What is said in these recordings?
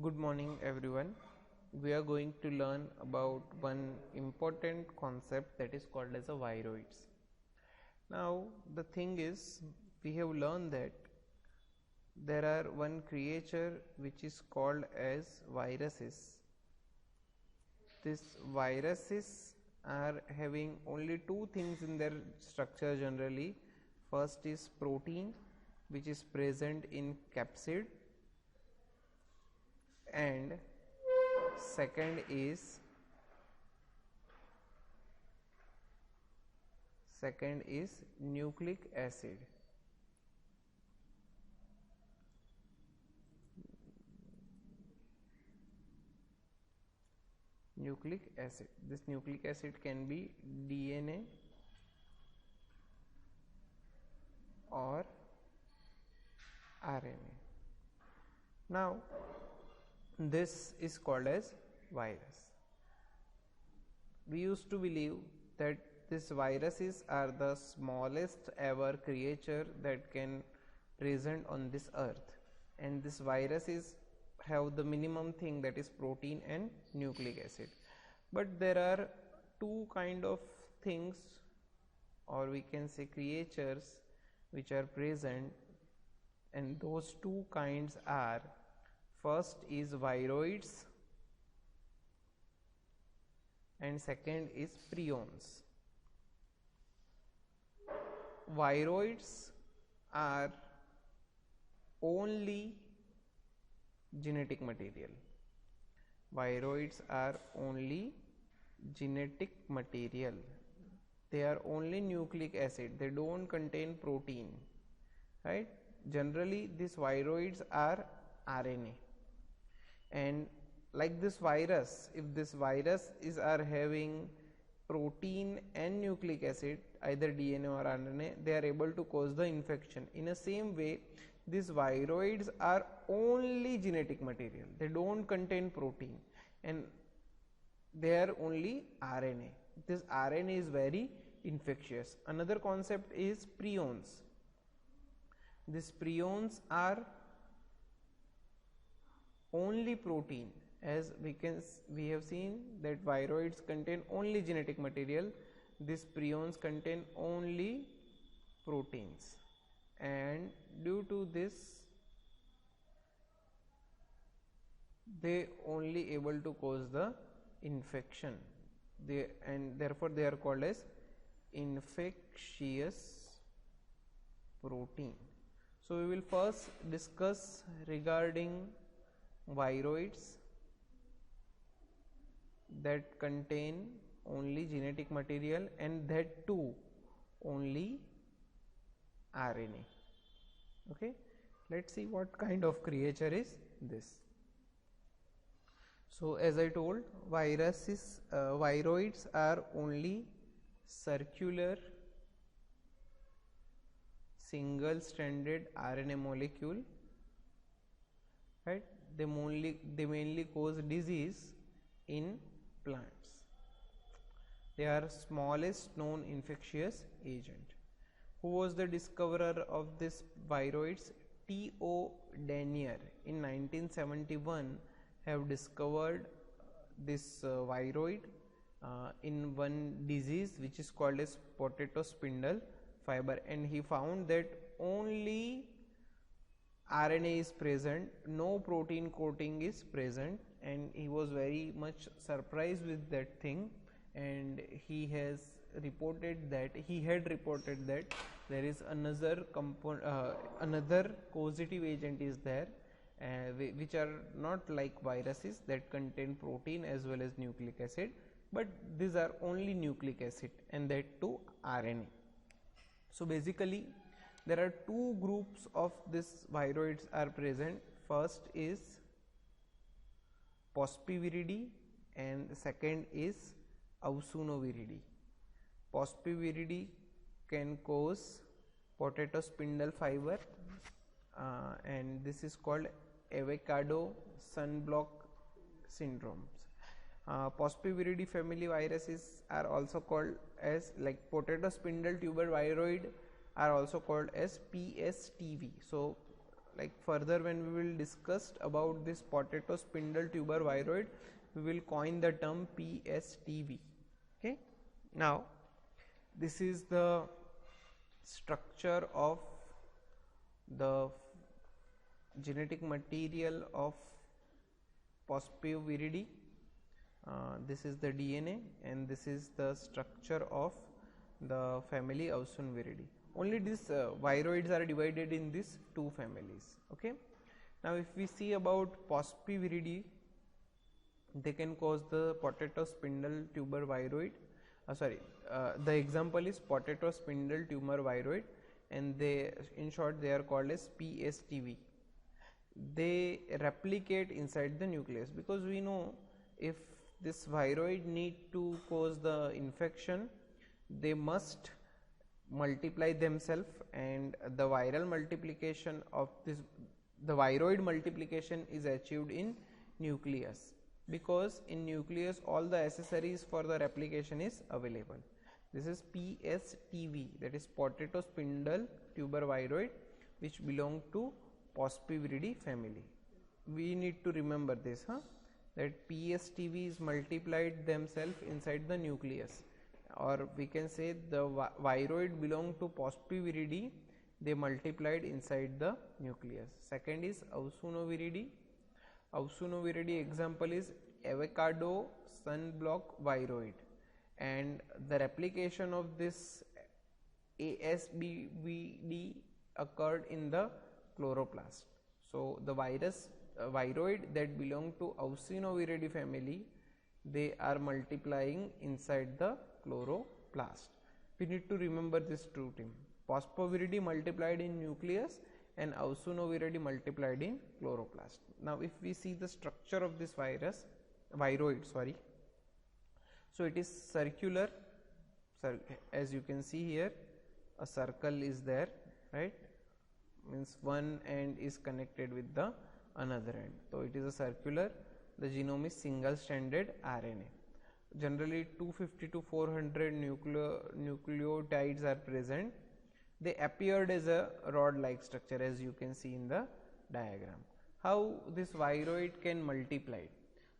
Good morning, everyone. We are going to learn about one important concept that is called as a viroids. Now, the thing is, we have learned that there are one creature which is called as viruses. These viruses are having only two things in their structure generally. First is protein, which is present in capsid, and second is nucleic acid. This nucleic acid can be DNA or RNA. Now this is called as virus. We used to believe that these viruses are the smallest ever creature that can present on this earth, and these viruses have the minimum thing, that is protein and nucleic acid. But there are two kind of things, or we can say creatures, which are present, and those two kinds are, first is viroids and second is prions. Viroids are only genetic material. Viroids are only genetic material. They are only nucleic acid. They don't contain protein, right? Generally, these viroids are RNA. And like this virus, if this virus are having protein and nucleic acid, either DNA or RNA, they are able to cause the infection. In the same way, these viroids are only genetic material. They don't contain protein and they are only RNA. This RNA is very infectious. Another concept is prions. These prions are only protein. As we have seen that viroids contain only genetic material, these prions contain only proteins, and due to this they only able to cause the infection, and therefore they are called as infectious protein. So we will first discuss regarding viroids that contain only genetic material, and that too only RNA. Okay, let's see what kind of creature is this. So as I told, viroids are only circular single stranded RNA molecule, right? They mainly cause disease in plants. They are smallest known infectious agent. Who was the discoverer of this viroids? T.O. Danier in 1971 have discovered this viroid in one disease which is called as potato spindle fiber, and he found that only RNA is present, no protein coating is present, and he was very much surprised with that thing, and he had reported that there is another another causative agent is there, which are not like viruses that contain protein as well as nucleic acid, but these are only nucleic acid, and that too RNA. So basically there are two groups of this viroids are present. First is Pospiviridae and the second is Ausunoviridae. Pospiviridae can cause potato spindle fiber, and this is called avocado sunblock syndromes. Pospiviridae family viruses are also called as, like potato spindle tuber viroid are also called as PSTV. So like further when we will discuss about this potato spindle tuber viroid, we will coin the term PSTV. Okay, now this is the structure of the genetic material of Pospiviridae. This is the DNA and this is the structure of the family Ausoniaviridae. Only these viroids are divided in these two families. Okay. Now if we see about Pospiviridae, they can cause the potato spindle tuber viroid. The example is potato spindle tumor viroid, and they, in short, they are called as PSTV. They replicate inside the nucleus, because we know if this viroid need to cause the infection, they must multiply themselves, and the viral multiplication of this, the viroid multiplication is achieved in nucleus, because in nucleus all the accessories for the replication is available. This is PSTV, that is potato spindle tuber viroid, which belong to Pospiviridae family. We need to remember this, that PSTV is multiplied themselves inside the nucleus, or we can say the viroid belong to Pospiviridae, they multiplied inside the nucleus. Second is Ausoniaviridae. Ausoniaviridae example is avocado sunblock viroid, and the replication of this ASBVD occurred in the chloroplast. So the viroid that belong to Ausoniaviridae family, they are multiplying inside the chloroplast. We need to remember this two thing: Pospiviridae multiplied in nucleus and Ausoniaviridae multiplied in chloroplast. Now if we see the structure of this viroid, so it is circular, as you can see here, a circle is there, right? Means one end is connected with the another end, so it is a circular. The genome is single stranded RNA. Generally 250 to 400 nucleotides are present. They appeared as a rod like structure, as you can see in the diagram. How this viroid can multiply?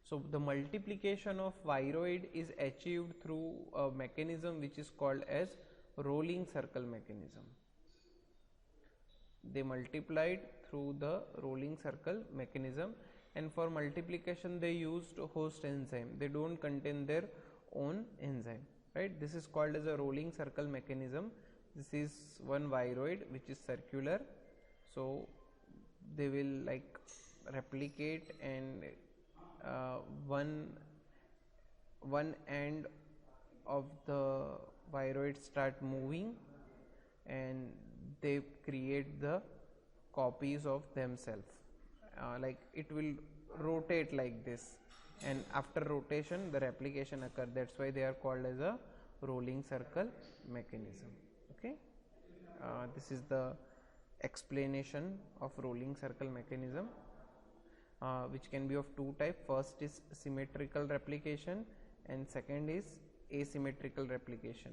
So the multiplication of viroid is achieved through a mechanism which is called as rolling circle mechanism. They multiplied through the rolling circle mechanism, and for multiplication they used host enzyme. They don't contain their own enzyme, right? This is called as a rolling circle mechanism. This is one viroid which is circular, so they will like replicate, and one end of the viroid start moving, and they create the copies of themselves. Like it will rotate like this, and after rotation the replication occur. That's why they are called as a rolling circle mechanism. Okay, this is the explanation of rolling circle mechanism, which can be of two types. First is symmetrical replication, and second is asymmetrical replication.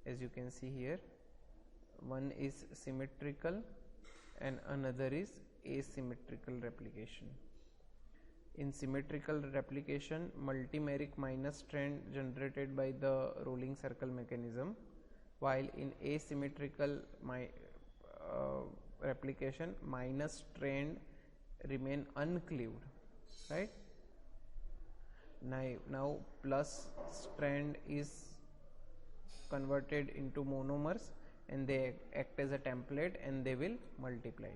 As you can see here, one is symmetrical and another is asymmetrical replication. In symmetrical replication, multimeric minus strand generated by the rolling circle mechanism, while in asymmetrical replication, minus strand remain uncleaved, right? Now plus strand is converted into monomers, and they act as a template and they will multiply,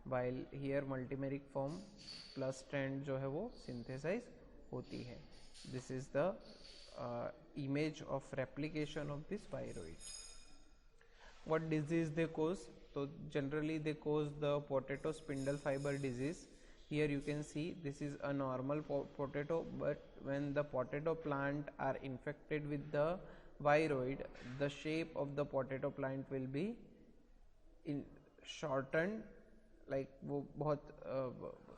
while here multimeric form plus strand जो है वो synthesize होती है. This is the image of replication of this viroid. What disease they cause? So generally they cause the potato spindle fiber disease. Here you can see this is a normal potato, but when the potato plant are infected with the viroid, the shape of the potato plant will be in shortened, like वो बहुत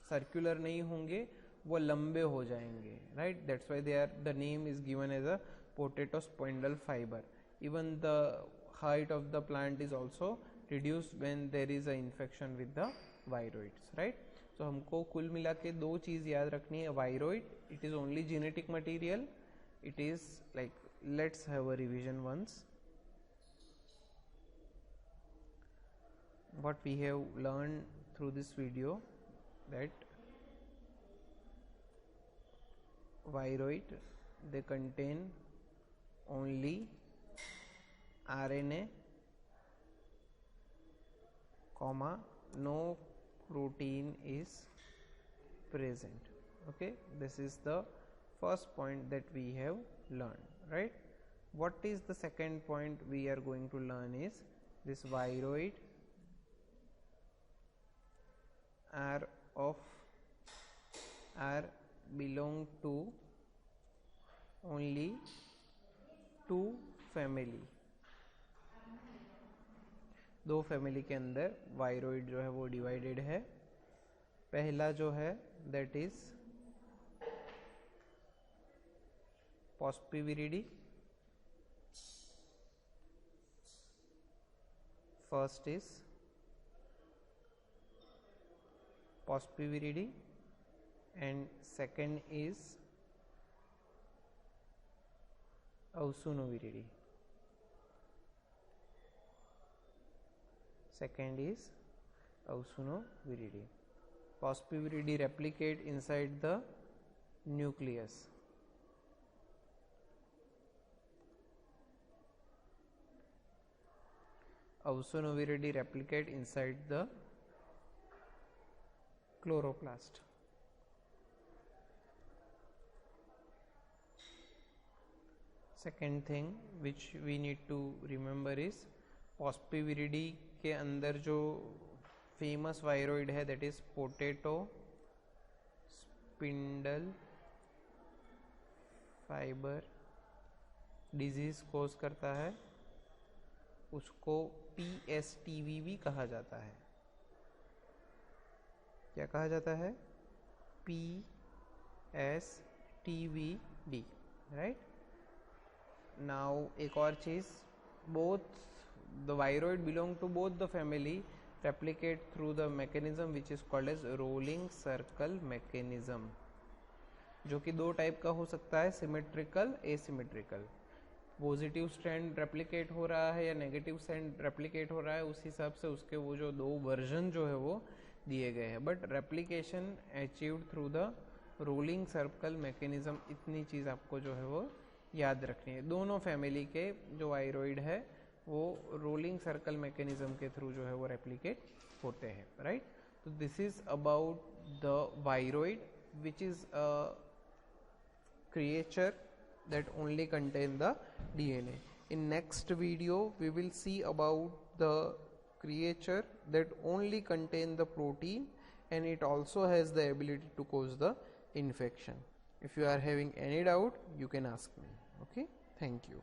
circular नहीं होंगे, वो लंबे हो जाएंगे, right? That's why the name is given as a potato spindle fiber. Even the height of the plant is also reduced when there is an infection with the viroids, right. तो हमको कुल मिला के दो चीज़ याद रखनी है. Viroid, it is only genetic material. It is like, let's have a revision once. What we have learned through this video, that viroid, they contain only RNA, comma, no protein is present. Okay, this is the first point that we have learned, right. What is the second point we are going to learn is this viroid belong to only two family. दो family के अंदर viroid जो है वो divided है. पहला जो है that is Pospiviridae. First is Pospiviridae and second is Ausunoviridae. Second is Ausunoviridae. Pospiviridae replicate inside the nucleus. Ausunoviridae replicate inside the chloroplast. Second thing which we need to remember is Pospiviridae के अंदर जो famous viroid है that is potato spindle fiber disease cause करता है, उसको PSTV भी कहा जाता है. क्या कहा जाता है? PSTVD, right. नाउ एक और चीज, both the viroid belong to both the family, replicate through the mechanism which is called as rolling circle mechanism, जो कि दो टाइप का हो सकता है, symmetrical, asymmetrical. Positive strand replicate हो रहा है या नेगेटिव स्ट्रैंड रेप्लिकेट हो रहा है, उस हिसाब से उसके वो जो दो वर्जन जो है वो दिए गए हैं. But replication achieved through the rolling circle mechanism, इतनी चीज़ आपको जो है वो याद रखनी है. दोनों फैमिली के जो वायरोइड है वो रोलिंग सर्कल मैकेनिज्म के थ्रू जो है वो रेप्लिकेट होते हैं, राइट. तो this is about the viroid which is a creature that only contain the DNA. In next video we will see about the creature that only contain the protein and it also has the ability to cause the infection. If you are having any doubt, you can ask me. Okay, thank you.